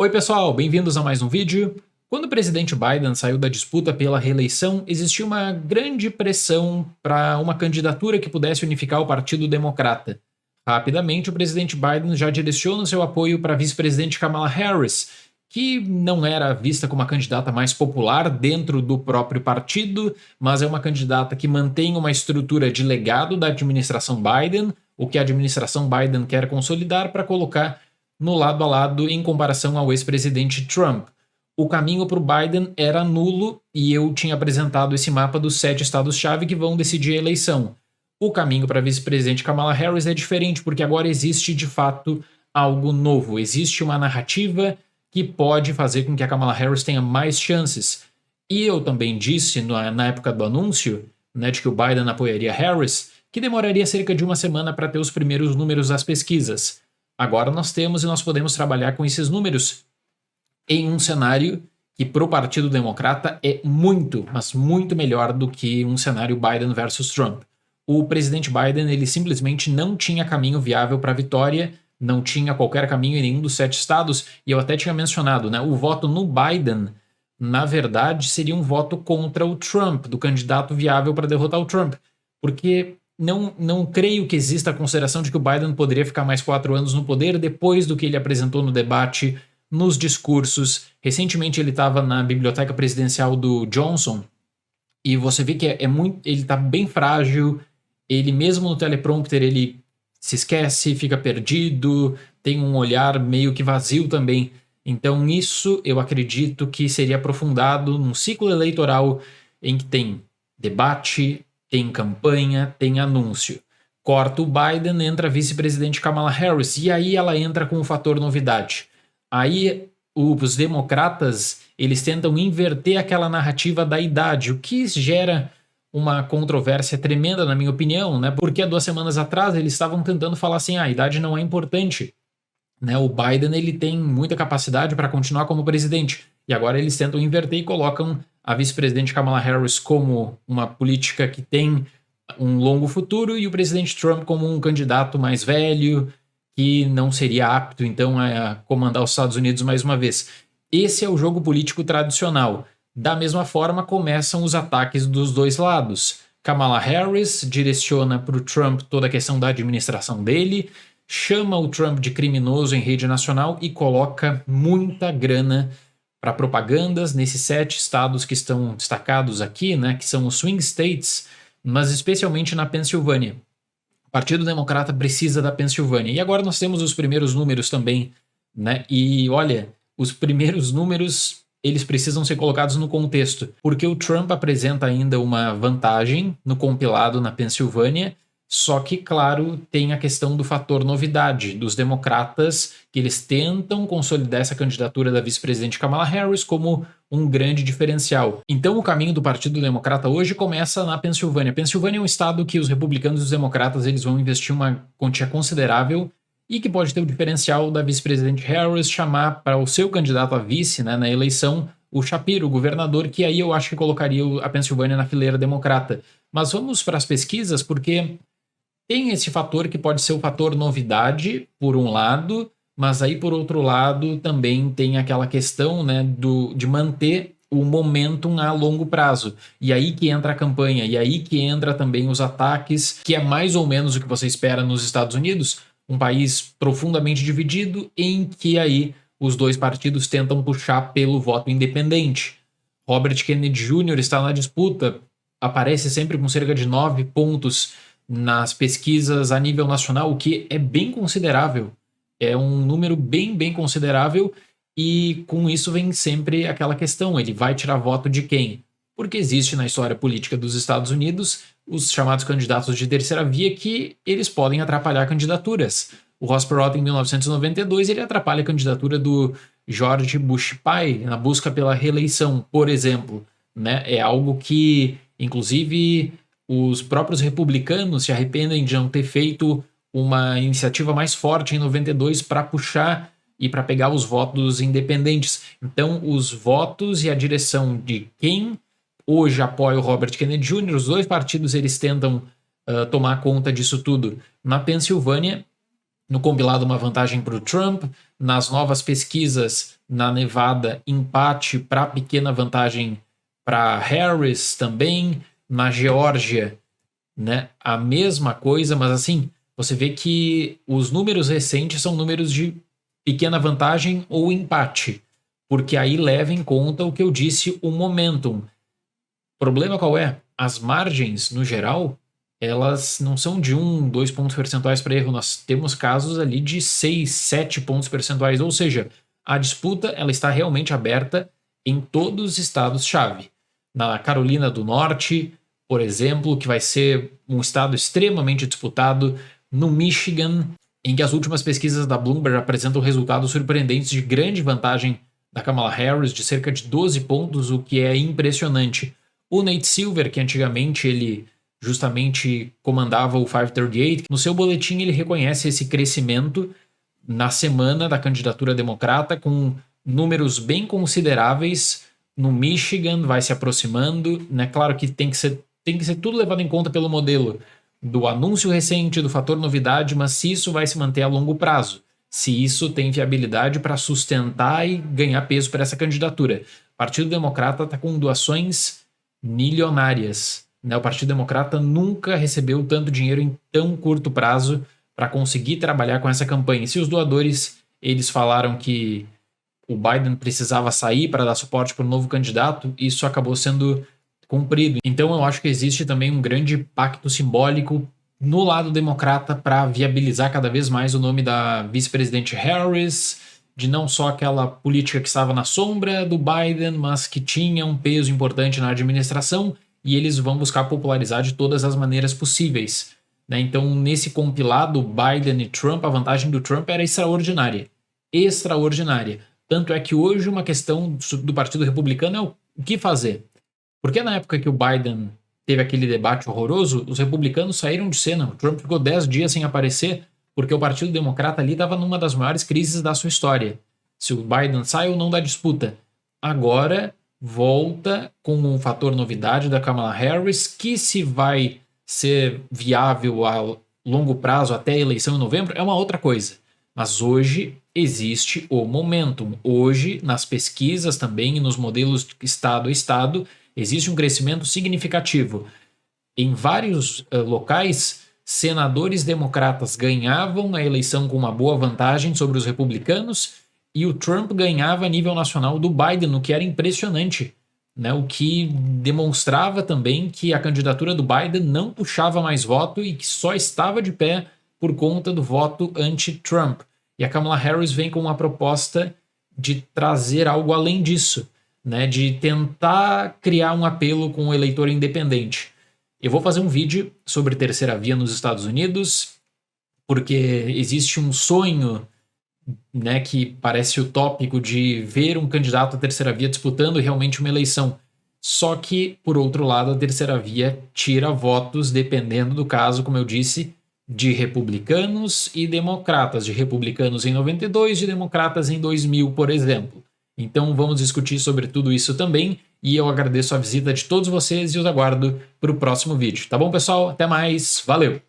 Oi pessoal, bem-vindos a mais um vídeo. Quando o presidente Biden saiu da disputa pela reeleição, existia uma grande pressão para uma candidatura que pudesse unificar o Partido Democrata. Rapidamente, o presidente Biden já direciona seu apoio para a vice-presidente Kamala Harris, que não era vista como a candidata mais popular dentro do próprio partido, mas é uma candidata que mantém uma estrutura de legado da administração Biden, o que a administração Biden quer consolidar para colocar no lado a lado em comparação ao ex-presidente Trump. O caminho para o Biden era nulo e eu tinha apresentado esse mapa dos 7 estados-chave que vão decidir a eleição. O caminho para a vice-presidente Kamala Harris é diferente, porque agora existe de fato algo novo. Existe uma narrativa que pode fazer com que a Kamala Harris tenha mais chances. E eu também disse na época do anúncio, de que o Biden apoiaria Harris, que demoraria cerca de uma semana para ter os primeiros números das pesquisas. Agora nós temos e nós podemos trabalhar com esses números em um cenário que para o Partido Democrata é muito, mas muito melhor do que um cenário Biden versus Trump. O presidente Biden ele simplesmente não tinha caminho viável para a vitória, não tinha qualquer caminho em nenhum dos 7 estados, e eu até tinha mencionado, o voto no Biden, na verdade, seria um voto contra o Trump, do candidato viável para derrotar o Trump, porque não creio que exista a consideração de que o Biden poderia ficar mais 4 anos no poder depois do que ele apresentou no debate, nos discursos. Recentemente ele estava na biblioteca presidencial do Johnson e você vê que ele está bem frágil, ele mesmo no teleprompter ele se esquece, fica perdido, tem um olhar meio que vazio também. Então isso eu acredito que seria aprofundado num ciclo eleitoral em que tem debate, tem campanha, tem anúncio. Corta o Biden, entra a vice-presidente Kamala Harris, e aí ela entra com o fator novidade. Aí os democratas, eles tentam inverter aquela narrativa da idade, o que gera uma controvérsia tremenda, na minha opinião, porque há 2 semanas atrás eles estavam tentando falar assim, a idade não é importante. O Biden ele tem muita capacidade para continuar como presidente, e agora eles tentam inverter e colocam a vice-presidente Kamala Harris como uma política que tem um longo futuro e o presidente Trump como um candidato mais velho, que não seria apto, então, a comandar os Estados Unidos mais uma vez. Esse é o jogo político tradicional. Da mesma forma, começam os ataques dos dois lados. Kamala Harris direciona para o Trump toda a questão da administração dele, chama o Trump de criminoso em rede nacional e coloca muita grana para propagandas nesses 7 estados que estão destacados aqui, que são os swing states, mas especialmente na Pensilvânia. O Partido Democrata precisa da Pensilvânia. E agora nós temos os primeiros números também, E olha, os primeiros números, eles precisam ser colocados no contexto, porque o Trump apresenta ainda uma vantagem no compilado na Pensilvânia, só que, claro, tem a questão do fator novidade dos democratas, que eles tentam consolidar essa candidatura da vice-presidente Kamala Harris como um grande diferencial. Então o caminho do Partido Democrata hoje começa na Pensilvânia. Pensilvânia é um estado que os republicanos e os democratas eles vão investir uma quantia considerável e que pode ter o diferencial da vice-presidente Harris chamar para o seu candidato a vice, na eleição, o Shapiro, o governador, que aí eu acho que colocaria a Pensilvânia na fileira democrata. Mas vamos para as pesquisas, porque tem esse fator que pode ser o fator novidade, por um lado, mas aí, por outro lado, também tem aquela questão de manter o momentum a longo prazo. E aí que entra a campanha, e aí que entra também os ataques, que é mais ou menos o que você espera nos Estados Unidos, um país profundamente dividido, em que aí os 2 partidos tentam puxar pelo voto independente. Robert Kennedy Jr. está na disputa, aparece sempre com cerca de 9 pontos nas pesquisas a nível nacional, o que é bem considerável. É um número bem considerável e com isso vem sempre aquela questão, ele vai tirar voto de quem? Porque existe na história política dos Estados Unidos os chamados candidatos de terceira via que eles podem atrapalhar candidaturas. O Ross Perot, em 1992, ele atrapalha a candidatura do George Bush pai na busca pela reeleição, por exemplo. É algo que, inclusive, os próprios republicanos se arrependem de não ter feito uma iniciativa mais forte em 92 para puxar e para pegar os votos independentes. Então, os votos e a direção de quem hoje apoia o Robert Kennedy Jr., os 2 partidos eles tentam tomar conta disso tudo. Na Pensilvânia, no compilado uma vantagem para o Trump, Nas novas pesquisas, na Nevada, empate para pequena vantagem para Harris também. Na Geórgia, né, a mesma coisa, mas assim, você vê que os números recentes são números de pequena vantagem ou empate, porque aí leva em conta o que eu disse, o momentum. O problema qual é? As margens, no geral, elas não são de 1, 2 pontos percentuais para erro, nós temos casos ali de 6, 7 pontos percentuais, ou seja, a disputa ela está realmente aberta em todos os estados-chave. Na Carolina do Norte, por exemplo, que vai ser um estado extremamente disputado, no Michigan, em que as últimas pesquisas da Bloomberg apresentam resultados surpreendentes de grande vantagem da Kamala Harris, de cerca de 12 pontos, o que é impressionante. O Nate Silver, que antigamente ele justamente comandava o 538, no seu boletim ele reconhece esse crescimento na semana da candidatura democrata, com números bem consideráveis. No Michigan vai se aproximando, né? Claro que tem que ser tudo levado em conta pelo modelo do anúncio recente, do fator novidade, mas se isso vai se manter a longo prazo, se isso tem viabilidade para sustentar e ganhar peso para essa candidatura. O Partido Democrata está com doações milionárias, né? O Partido Democrata nunca recebeu tanto dinheiro em tão curto prazo para conseguir trabalhar com essa campanha. E se os doadores eles falaram que o Biden precisava sair para dar suporte para o novo candidato, isso acabou sendo cumprido. Então eu acho que existe também um grande pacto simbólico no lado democrata para viabilizar cada vez mais o nome da vice-presidente Harris, de não só aquela política que estava na sombra do Biden, mas que tinha um peso importante na administração, e eles vão buscar popularizar de todas as maneiras possíveis, né? Então, nesse compilado Biden e Trump, a vantagem do Trump era extraordinária. Extraordinária. Tanto é que hoje uma questão do Partido Republicano é o que fazer. Porque na época que o Biden teve aquele debate horroroso, os republicanos saíram de cena. O Trump ficou 10 dias sem aparecer, porque o Partido Democrata ali estava numa das maiores crises da sua história. Se o Biden sai ou não da disputa. Agora volta com um fator novidade da Kamala Harris, que se vai ser viável a longo prazo até a eleição em novembro é uma outra coisa. Mas hoje existe o momentum. Hoje, nas pesquisas também e nos modelos estado a estado, existe um crescimento significativo. Em vários locais, senadores democratas ganhavam a eleição com uma boa vantagem sobre os republicanos e o Trump ganhava a nível nacional do Biden, o que era impressionante, né? O que demonstrava também que a candidatura do Biden não puxava mais voto e que só estava de pé por conta do voto anti-Trump. E a Kamala Harris vem com uma proposta de trazer algo além disso, né, de tentar criar um apelo com o eleitor independente. Eu vou fazer um vídeo sobre terceira via nos Estados Unidos, porque existe um sonho, né, que parece utópico de ver um candidato à terceira via disputando realmente uma eleição. Só que, por outro lado, a terceira via tira votos, dependendo do caso, como eu disse, de republicanos e democratas, de republicanos em 92, de democratas em 2000, por exemplo. Então vamos discutir sobre tudo isso também, e eu agradeço a visita de todos vocês e os aguardo para o próximo vídeo. Tá bom, pessoal? Até mais, valeu!